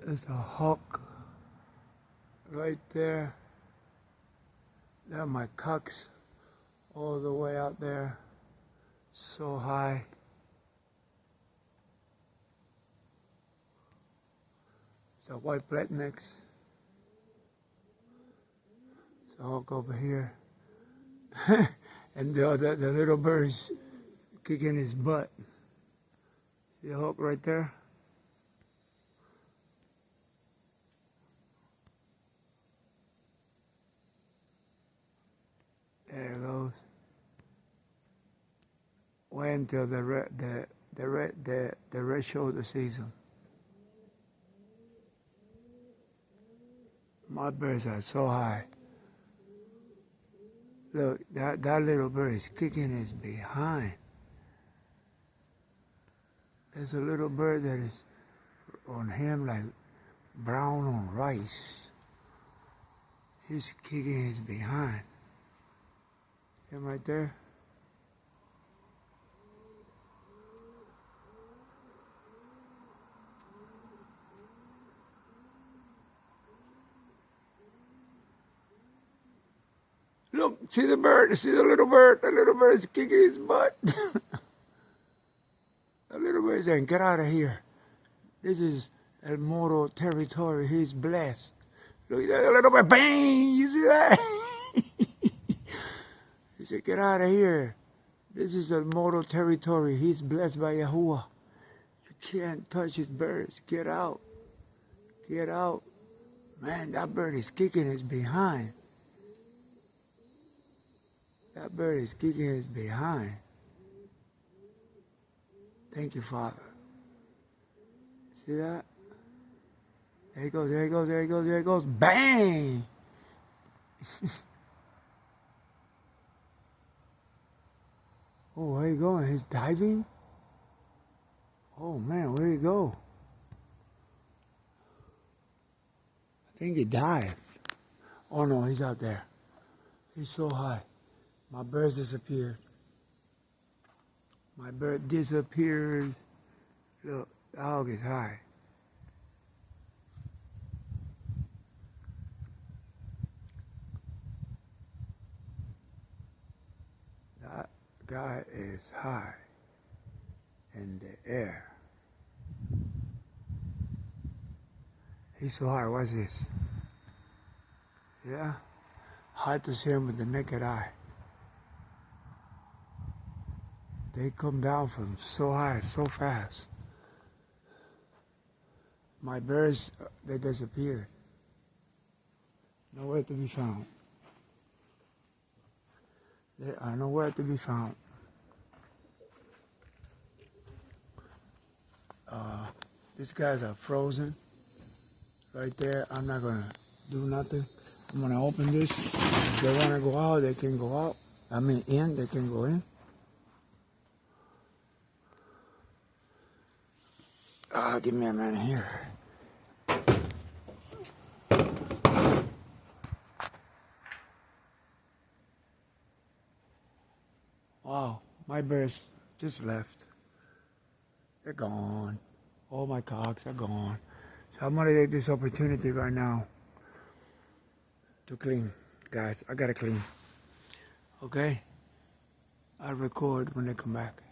There's a hawk right there. There are my cocks all the way out there, so high. It's a White Pletnickx. It's a hawk over here. And the little bird's kicking his butt. See the hawk right there? There it goes. Wait until the red shoulder season. My birds are so high. Look, that little bird is kicking his behind. There's a little bird that is on him like brown on rice. He's kicking his behind. Him right there. Look, see the bird, see the little bird is kicking his butt. The little bird is saying, get out of here. This is El Moro territory, he's blessed. Look at that little bird, bang, you see that? He said, get out of here. This is El Moro territory, he's blessed by Yahuwah. You can't touch his birds, get out. Get out. Man, that bird is kicking his behind. That bird is kicking his behind. Thank you, Father. See that? There he goes, there he goes, there he goes, there he goes. Bang! Oh, where he going? He's diving? Oh, man, where'd he go? I think he dived. Oh, no, he's out there. He's so high. My bird disappeared. My bird disappeared. Look, the hog is high. That guy is high in the air. He's so high, watch this. Yeah? Hard to see him with the naked eye. They come down from so high, so fast. My birds, they disappeared. Nowhere to be found. They are nowhere to be found. These guys are frozen. Right there, I'm not gonna do nothing. I'm gonna open this. If they wanna go out, they can go out. I mean in, they can go in. Give me a minute here. Wow, my birds just left. They're gone. All my cocks are gone. So I'm gonna take this opportunity right now to clean. Guys, I gotta clean. Okay? I'll record when they come back.